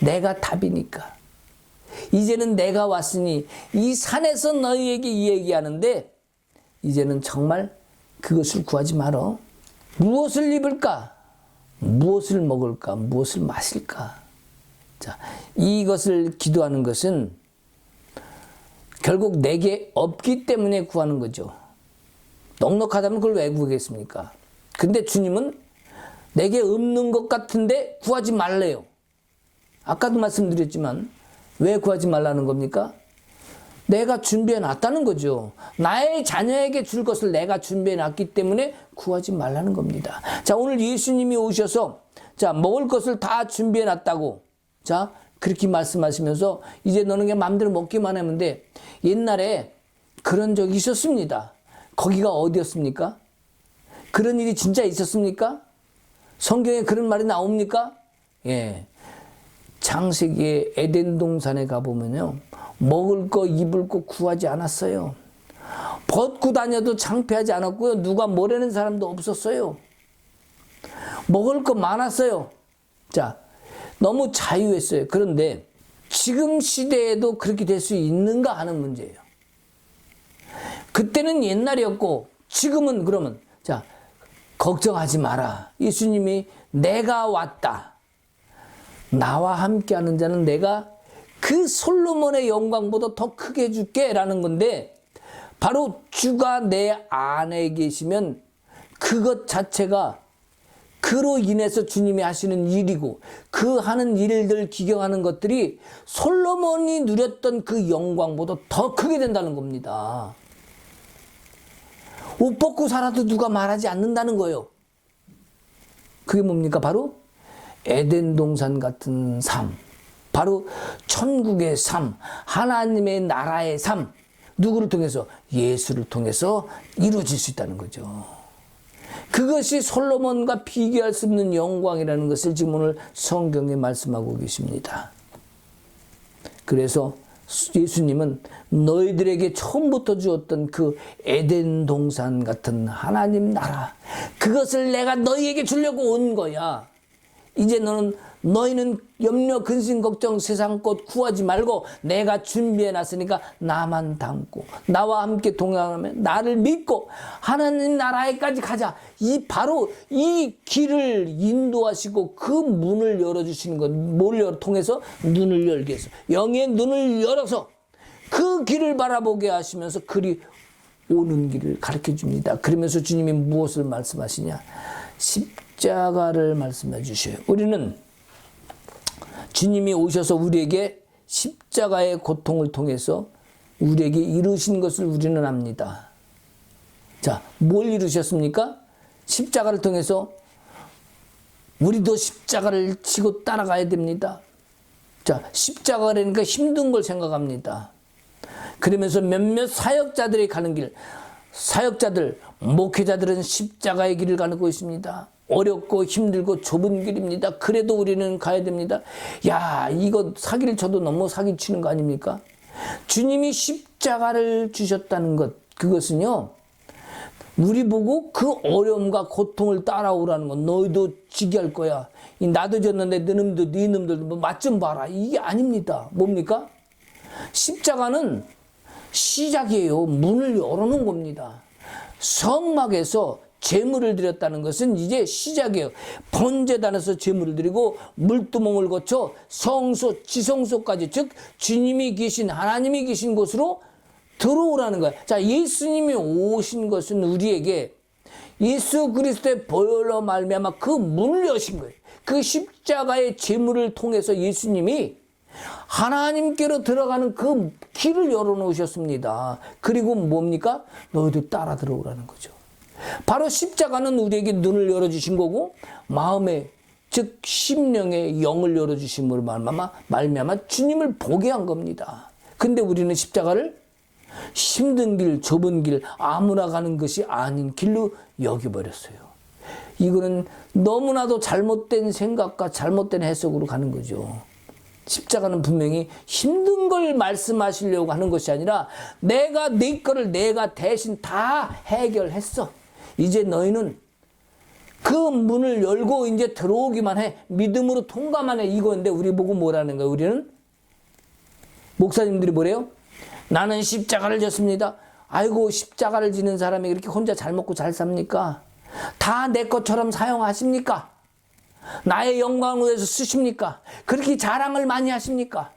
내가 답이니까. 이제는 내가 왔으니 이 산에서 너희에게 얘기하는데, 이제는 정말 그것을 구하지 말어. 무엇을 입을까? 무엇을 먹을까? 무엇을 마실까? 자, 이것을 기도하는 것은 결국 내게 없기 때문에 구하는 거죠. 넉넉하다면 그걸 왜 구하겠습니까? 근데 주님은 내게 없는 것 같은데 구하지 말래요. 아까도 말씀드렸지만 왜 구하지 말라는 겁니까? 내가 준비해 놨다는 거죠. 나의 자녀에게 줄 것을 내가 준비해 놨기 때문에 구하지 말라는 겁니다. 자, 오늘 예수님이 오셔서 자, 먹을 것을 다 준비해 놨다고, 자, 그렇게 말씀하시면서 이제 너는 그냥 마음대로 먹기만 하면 돼. 옛날에 그런 적이 있었습니다. 거기가 어디였습니까? 그런 일이 진짜 있었습니까? 성경에 그런 말이 나옵니까? 예. 창세기의 에덴 동산에 가보면요, 먹을 거 입을 거 구하지 않았어요. 벗고 다녀도 창피하지 않았고요. 누가 뭐라는 사람도 없었어요. 먹을 거 많았어요. 자, 너무 자유했어요. 그런데 지금 시대에도 그렇게 될 수 있는가 하는 문제예요. 그때는 옛날이었고 지금은 그러면, 자, 걱정하지 마라. 예수님이 내가 왔다. 나와 함께하는 자는 내가 그 솔로몬의 영광보다 더 크게 해줄게 라는 건데, 바로 주가 내 안에 계시면 그것 자체가 그로 인해서 주님이 하시는 일이고, 그 하는 일들 기경하는 것들이 솔로몬이 누렸던 그 영광보다 더 크게 된다는 겁니다. 옷 벗고 살아도 누가 말하지 않는다는 거예요. 그게 뭡니까? 바로 에덴 동산 같은 삶, 바로 천국의 삶, 하나님의 나라의 삶, 누구를 통해서? 예수를 통해서 이루어질 수 있다는 거죠. 그것이 솔로몬과 비교할 수 없는 영광이라는 것을 지금 오늘 성경에 말씀하고 계십니다. 그래서 예수님은 너희들에게 처음부터 주었던 그 에덴 동산 같은 하나님 나라, 그것을 내가 너희에게 주려고 온 거야. 이제 너희는 염려, 근심, 걱정, 세상 것 구하지 말고 내가 준비해 놨으니까 나만 담고 나와 함께 동행하면 나를 믿고 하나님 나라에까지 가자. 바로 이 길을 인도하시고 그 문을 열어주시는 것, 뭘 통해서? 눈을 열게 해서, 영의 눈을 열어서 그 길을 바라보게 하시면서 그리 오는 길을 가르쳐 줍니다. 그러면서 주님이 무엇을 말씀하시냐? 십자가를 말씀해 주셔요. 우리는 주님이 오셔서 우리에게 십자가의 고통을 통해서 우리에게 이루신 것을 우리는 압니다. 자, 뭘 이루셨습니까? 십자가를 통해서 우리도 십자가를 지고 따라가야 됩니다. 자, 십자가라니까 힘든 걸 생각합니다. 그러면서 몇몇 사역자들이 가는 길, 사역자들, 목회자들은 십자가의 길을 가고 있습니다. 어렵고 힘들고 좁은 길입니다. 그래도 우리는 가야 됩니다. 야, 이거 사기를 쳐도 너무 사기치는 거 아닙니까? 주님이 십자가를 주셨다는 것, 그것은요, 우리 보고 그 어려움과 고통을 따라오라는 건 너희도 지게 할 거야. 나도 졌는데 네 놈들도 맛 좀 봐라. 이게 아닙니다. 뭡니까? 십자가는 시작이에요. 문을 열어놓은 겁니다. 성막에서 제물을 드렸다는 것은 이제 시작이에요. 번제단에서 제물을 드리고 물두멍을 거쳐 성소, 지성소까지, 즉 주님이 계신, 하나님이 계신 곳으로 들어오라는 거야. 자, 예수님이 오신 것은 우리에게 예수 그리스도의 보혈로 말미암아 그 문을 여신 거예요. 그 십자가의 제물을 통해서 예수님이 하나님께로 들어가는 그 길을 열어놓으셨습니다. 그리고 뭡니까? 너희도 따라 들어오라는 거죠. 바로 십자가는 우리에게 눈을 열어주신 거고, 마음의, 즉 심령의 영을 열어주심으로 말미암아 주님을 보게 한 겁니다. 근데 우리는 십자가를 힘든 길, 좁은 길, 아무나 가는 것이 아닌 길로 여겨버렸어요. 이거는 너무나도 잘못된 생각과 잘못된 해석으로 가는 거죠. 십자가는 분명히 힘든 걸 말씀하시려고 하는 것이 아니라 내가 네 거를 내가 대신 다 해결했어. 이제 너희는 그 문을 열고 이제 들어오기만 해. 믿음으로 통과만 해. 이건데 우리 보고 뭐라는 거야? 우리는 목사님들이 뭐래요? 나는 십자가를 졌습니다. 아이고, 십자가를 지는 사람이 그렇게 혼자 잘 먹고 잘 삽니까? 다 내 것처럼 사용하십니까? 나의 영광을 위해서 쓰십니까? 그렇게 자랑을 많이 하십니까?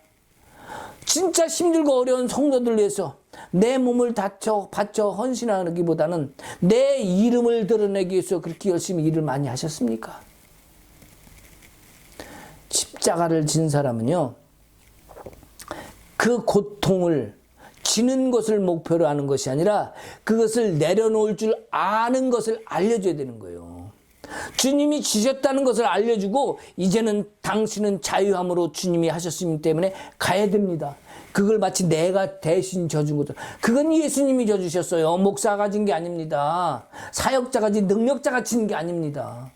진짜 힘들고 어려운 성도들 위해서 내 몸을 바쳐 헌신하기보다는 내 이름을 드러내기 위해서 그렇게 열심히 일을 많이 하셨습니까? 십자가를 진 사람은요, 그 고통을 지는 것을 목표로 하는 것이 아니라 그것을 내려놓을 줄 아는 것을 알려줘야 되는 거예요. 주님이 지셨다는 것을 알려주고 이제는 당신은 자유함으로 주님이 하셨기 때문에 가야 됩니다. 그걸 마치 내가 대신 져준 것도, 그건 예수님이 져주셨어요. 목사가 진 게 아닙니다. 사역자가 진, 능력자가 진 게 아닙니다.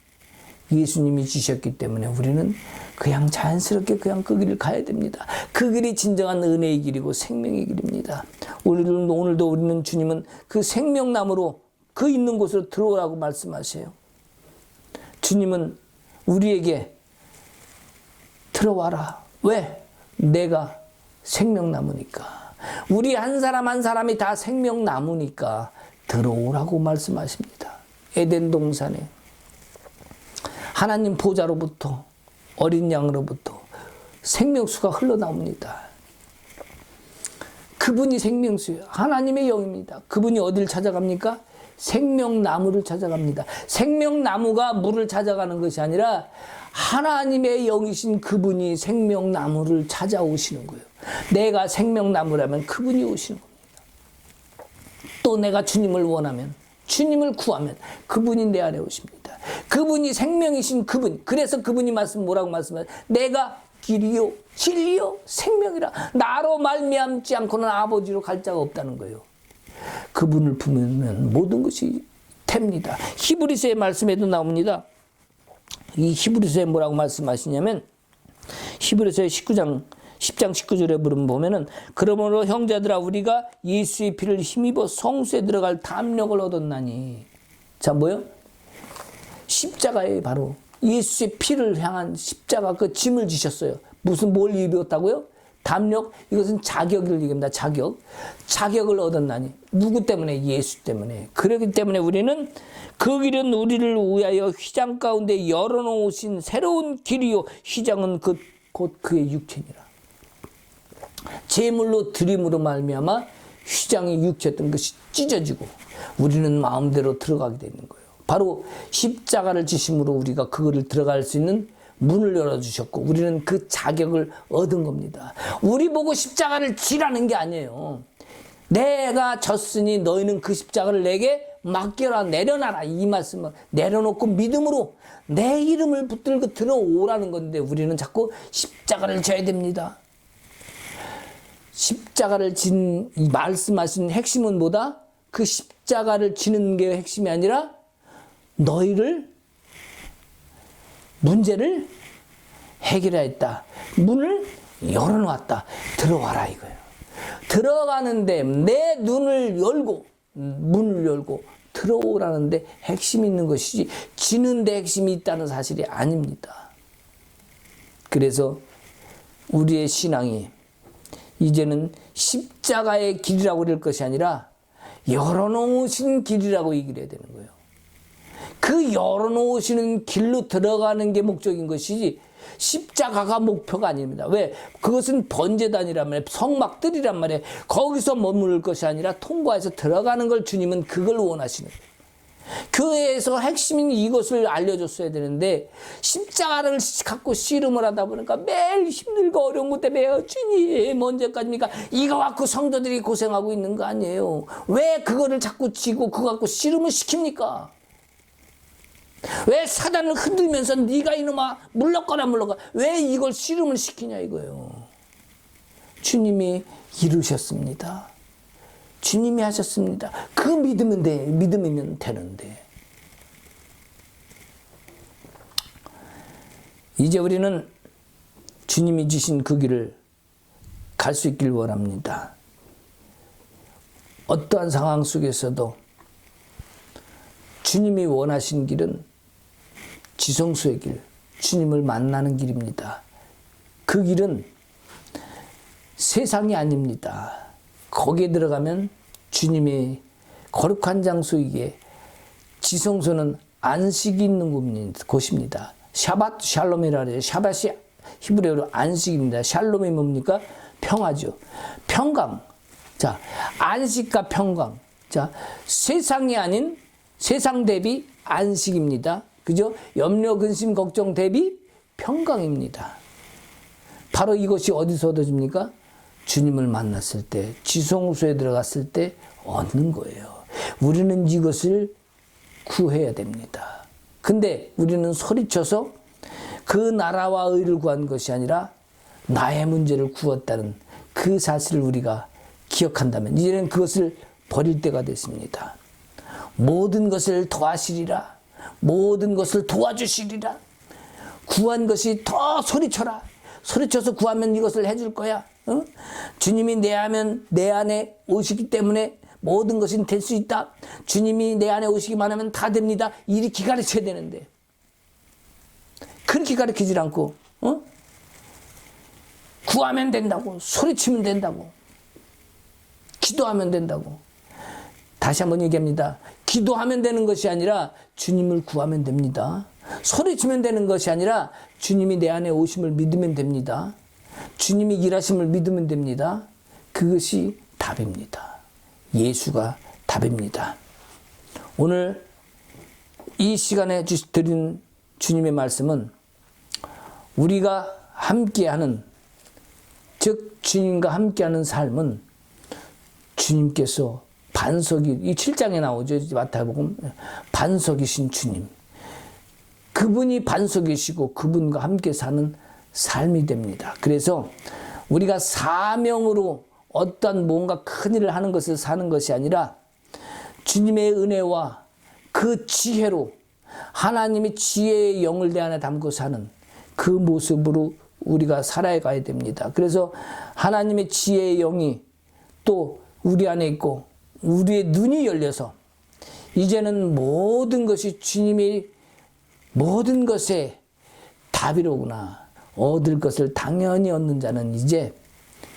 예수님이 지셨기 때문에 우리는 그냥 자연스럽게 그냥 그 길을 가야 됩니다. 그 길이 진정한 은혜의 길이고 생명의 길입니다. 오늘도 우리는 주님은 그 생명나무로 그 있는 곳으로 들어오라고 말씀하세요. 주님은 우리에게 들어와라. 왜? 내가 생명나무니까. 우리 한 사람 한 사람이 다 생명나무니까 들어오라고 말씀하십니다. 에덴 동산에 하나님 보좌로부터 어린 양으로부터 생명수가 흘러나옵니다. 그분이 생명수예요. 하나님의 영입니다. 그분이 어디를 찾아갑니까? 생명나무를 찾아갑니다. 생명나무가 물을 찾아가는 것이 아니라 하나님의 영이신 그분이 생명나무를 찾아오시는 거예요. 내가 생명나무라면 그분이 오시는 겁니다. 또 내가 주님을 원하면, 주님을 구하면 그분이 내 안에 오십니다. 그분이 생명이신 그분. 그래서 그분이 뭐라고 말씀하세요? 내가 길이요 진리요 생명이라. 나로 말미암지 않고는 아버지로 갈 자가 없다는 거예요. 그분을 품으면 모든 것이 됩니다. 히브리서의 말씀에도 나옵니다. 이 히브리서에 뭐라고 말씀하시냐면, 히브리서의 10장 19절에 보면은, 그러므로 형제들아 우리가 예수의 피를 힘입어 성수에 들어갈 담력을 얻었나니. 자, 뭐요? 십자가에 바로 예수의 피를 향한 십자가 그 짐을 지셨어요. 뭘 입었다고요? 담력, 이것은 자격을 얘기합니다. 자격을 얻었나니. 누구 때문에? 예수 때문에. 그렇기 때문에 우리는 그 길은 우리를 위하여 휘장 가운데 열어놓으신 새로운 길이요, 휘장은 곧 그의 육체니라. 제물로 드림으로 말미암아 휘장의 육체였던 것이 찢어지고 우리는 마음대로 들어가게 되는 거예요. 바로 십자가를 지심으로 우리가 그거를 들어갈 수 있는 문을 열어주셨고 우리는 그 자격을 얻은 겁니다. 우리 보고 십자가를 지라는 게 아니에요. 내가 졌으니 너희는 그 십자가를 내게 맡겨라, 내려놔라. 이 말씀을 내려놓고 믿음으로 내 이름을 붙들고 들어오라는 건데 우리는 자꾸 십자가를 져야 됩니다. 십자가를 진 이 말씀하신 핵심은 뭐다? 그 십자가를 지는 게 핵심이 아니라 문제를 해결했다. 문을 열어놓았다. 들어와라 이거예요. 들어가는데 내 눈을 열고 문을 열고 들어오라는데 핵심이 있는 것이지 지는데 핵심이 있다는 사실이 아닙니다. 그래서 우리의 신앙이 이제는 십자가의 길이라고 그럴 것이 아니라 열어놓으신 길이라고 얘기를 해야 되는 거예요. 그 열어놓으시는 길로 들어가는 게 목적인 것이지 십자가가 목표가 아닙니다. 왜? 그것은 번제단이란 말이에요. 성막들이란 말이에요. 거기서 머무를 것이 아니라 통과해서 들어가는 걸 주님은 그걸 원하시는 거예요. 교회에서 핵심인 이것을 알려줬어야 되는데 십자가를 갖고 씨름을 하다 보니까 매일 힘들고 어려운 것 때문에 주님 언제까지입니까? 이거 갖고 성도들이 고생하고 있는 거 아니에요. 왜 그거를 자꾸 쥐고 그거 갖고 씨름을 시킵니까? 왜 사단을 흔들면서 네가 이놈아 물러가라 왜 이걸 씨름을 시키냐 이거예요. 주님이 이루셨습니다. 주님이 하셨습니다. 그 믿음이면 되는데. 이제 우리는 주님이 주신 그 길을 갈 수 있길 원합니다. 어떠한 상황 속에서도 주님이 원하신 길은 지성소의 길, 주님을 만나는 길입니다. 그 길은 세상이 아닙니다. 거기에 들어가면 주님의 거룩한 장소이기에 지성소는 안식이 있는 곳입니다. 샤밧 샬롬이라 그래요. 샤밧이 히브리어로 안식입니다. 샬롬이 뭡니까? 평화죠. 평강. 자, 안식과 평강. 자, 세상이 아닌 세상 대비 안식입니다. 그죠? 염려, 근심, 걱정 대비 평강입니다. 바로 이것이 어디서 얻어집니까? 주님을 만났을 때, 지성소에 들어갔을 때 얻는 거예요. 우리는 이것을 구해야 됩니다. 근데 우리는 소리쳐서 그 나라와 의를 구한 것이 아니라 나의 문제를 구웠다는 그 사실을 우리가 기억한다면 이제는 그것을 버릴 때가 됐습니다. 모든 것을 더하시리라. 모든 것을 도와주시리라. 구한 것이 더 소리쳐라. 소리쳐서 구하면 이것을 해줄 거야. 어? 주님이 내 안에 오시기 때문에 모든 것이 될 수 있다. 주님이 내 안에 오시기만 하면 다 됩니다. 이렇게 가르쳐야 되는데 그렇게 가르치질 않고 구하면 된다고, 소리치면 된다고, 기도하면 된다고. 다시 한번 얘기합니다. 기도하면 되는 것이 아니라 주님을 구하면 됩니다. 소리치면 되는 것이 아니라 주님이 내 안에 오심을 믿으면 됩니다. 주님이 일하심을 믿으면 됩니다. 그것이 답입니다. 예수가 답입니다. 오늘 이 시간에 드린 주님의 말씀은 우리가 함께하는, 즉 주님과 함께하는 삶은 주님께서 반석이, 이 7장에 나오죠. 마태복음 반석이신 주님. 그분이 반석이시고 그분과 함께 사는 삶이 됩니다. 그래서 우리가 사명으로 어떤 뭔가 큰 일을 하는 것을 사는 것이 아니라 주님의 은혜와 그 지혜로 하나님의 지혜의 영을 내 안에 담고 사는 그 모습으로 우리가 살아가야 됩니다. 그래서 하나님의 지혜의 영이 또 우리 안에 있고 우리의 눈이 열려서 이제는 모든 것이 주님이 모든 것에 답이로구나. 얻을 것을 당연히 얻는 자는 이제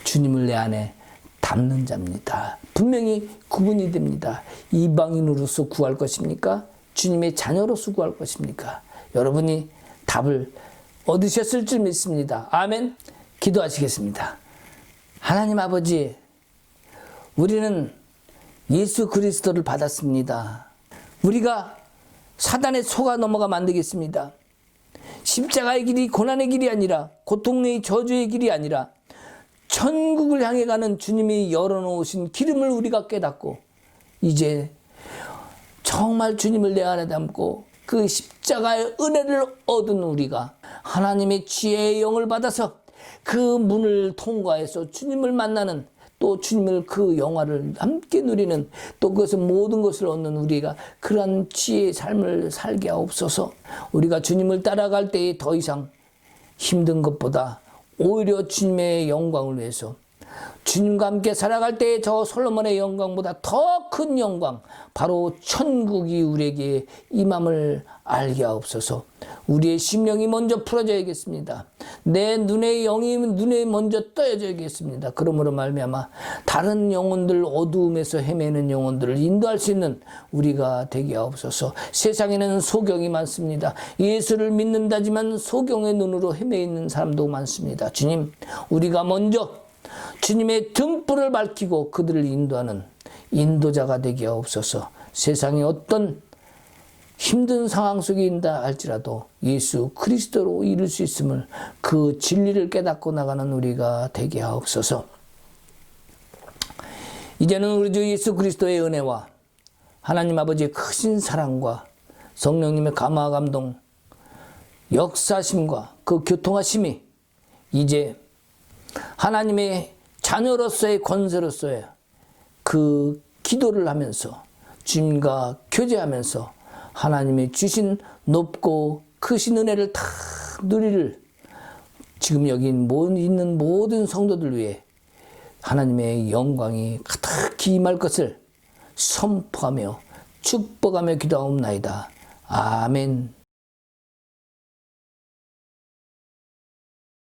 주님을 내 안에 담는 자입니다. 분명히 구분이 됩니다. 이방인으로서 구할 것입니까? 주님의 자녀로서 구할 것입니까? 여러분이 답을 얻으셨을 줄 믿습니다. 아멘. 기도하시겠습니다. 하나님 아버지, 우리는 예수 그리스도를 받았습니다. 우리가 사단의 속아 넘어가면 안 되겠습니다. 십자가의 길이 고난의 길이 아니라, 고통의 저주의 길이 아니라 천국을 향해 가는 주님이 열어놓으신 기름을 우리가 깨닫고 이제 정말 주님을 내 안에 담고 그 십자가의 은혜를 얻은 우리가 하나님의 지혜의 영을 받아서 그 문을 통과해서 주님을 만나는, 또 주님을 그 영화를 함께 누리는, 또 그것은 모든 것을 얻는 우리가 그러한 지혜의 삶을 살게 하옵소서. 우리가 주님을 따라갈 때에 더 이상 힘든 것보다 오히려 주님의 영광을 위해서 주님과 함께 살아갈 때에 저 솔로몬의 영광보다 더 큰 영광, 바로 천국이 우리에게 임함을 알게 하옵소서. 우리의 심령이 먼저 풀어져야겠습니다. 내 눈의 영이 눈에 먼저 떠야져야겠습니다. 그러므로 말미암아 다른 영혼들, 어두움에서 헤매는 영혼들을 인도할 수 있는 우리가 되게 하옵소서. 세상에는 소경이 많습니다. 예수를 믿는다지만 소경의 눈으로 헤매 있는 사람도 많습니다. 주님, 우리가 먼저 주님의 등불을 밝히고 그들을 인도하는 인도자가 되게 하옵소서. 세상에 어떤 힘든 상황 속에 있다 할지라도 예수 그리스도로 이룰 수 있음을, 그 진리를 깨닫고 나가는 우리가 되게 하옵소서. 이제는 우리 주 예수 그리스도의 은혜와 하나님 아버지의 크신 사랑과 성령님의 감화 감동, 역사심과 그 교통하심이 이제 하나님의 자녀로서의 권세로서의 그 기도를 하면서 주님과 교제하면서 하나님의 주신 높고 크신 은혜를 다 누리를 지금 여기 있는 모든 성도들 위해 하나님의 영광이 가득히 임할 것을 선포하며 축복하며 기도하옵나이다. 아멘.